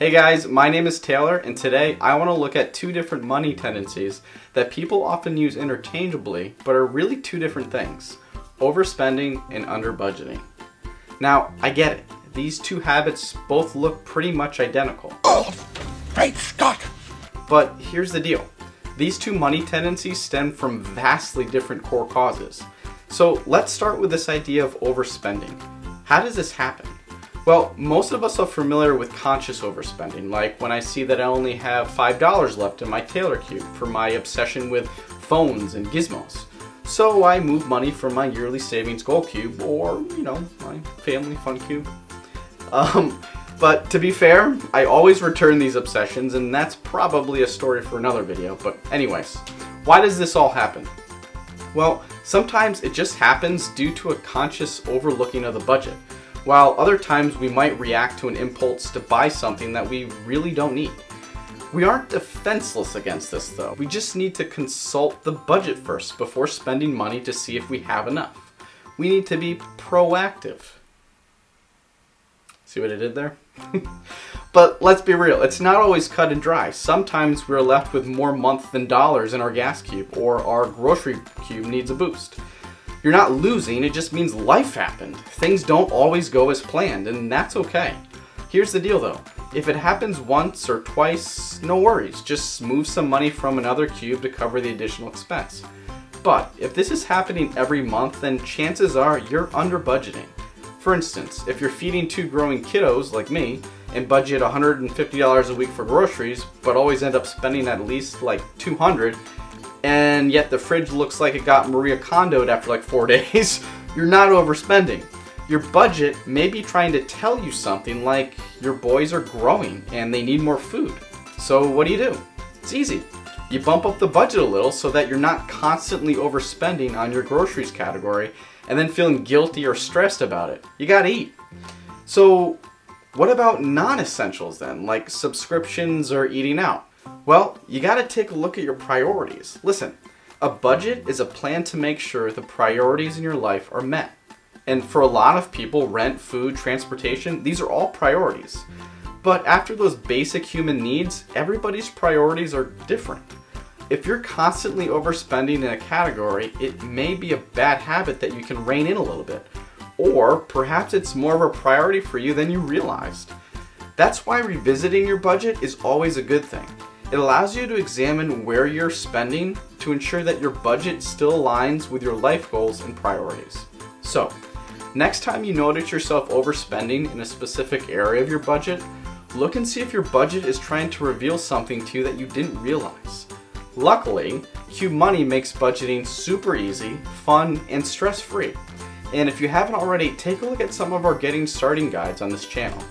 Hey guys, my name is Taylor, and today I want to look at two different money tendencies that people often use interchangeably, but are really two different things: overspending and underbudgeting. Now, I get it. These two habits both look pretty much identical. Oh, great Scott! But here's the deal. These two money tendencies stem from vastly different core causes. So let's start with this idea of overspending. How does this happen? Well, most of us are familiar with conscious overspending, like when I see that I only have $5 left in my Taylor Qube for my obsession with phones and gizmos. So I move money from my yearly savings goal cube, or, my family fun cube. But to be fair, I always return these obsessions, and that's probably a story for another video. But anyways, why does this all happen? Well, sometimes it just happens due to a conscious overlooking of the budget, while other times we might react to an impulse to buy something that we really don't need. We aren't defenseless against this though. We just need to consult the budget first before spending money to see if we have enough. We need to be proactive. See what I did there? But let's be real, it's not always cut and dry. Sometimes we're left with more month than dollars in our gas cube, or our grocery cube needs a boost. You're not losing, it just means life happened. Things don't always go as planned, and that's okay. Here's the deal though. If it happens once or twice, no worries. Just move some money from another cube to cover the additional expense. But if this is happening every month, then chances are you're under budgeting. For instance, if you're feeding two growing kiddos like me and budget $150 a week for groceries, but always end up spending at least like $200, and yet the fridge looks like it got Maria Kondo'd after like 4 days, you're not overspending. Your budget may be trying to tell you something like your boys are growing and they need more food. So what do? It's easy. You bump up the budget a little so that you're not constantly overspending on your groceries category and then feeling guilty or stressed about it. You gotta eat. So what about non-essentials then, like subscriptions or eating out? Well, you gotta take a look at your priorities. Listen, a budget is a plan to make sure the priorities in your life are met. And for a lot of people, rent, food, transportation, these are all priorities. But after those basic human needs, everybody's priorities are different. If you're constantly overspending in a category, it may be a bad habit that you can rein in a little bit. Or perhaps it's more of a priority for you than you realized. That's why revisiting your budget is always a good thing. It allows you to examine where you're spending to ensure that your budget still aligns with your life goals and priorities. So, next time you notice yourself overspending in a specific area of your budget, look and see if your budget is trying to reveal something to you that you didn't realize. Luckily, Qube Money makes budgeting super easy, fun, and stress-free. And if you haven't already, take a look at some of our getting started guides on this channel.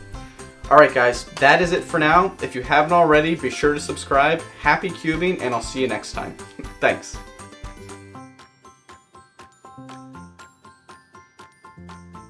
Alright guys, that is it for now. If you haven't already, be sure to subscribe. Happy cubing, and I'll see you next time. Thanks.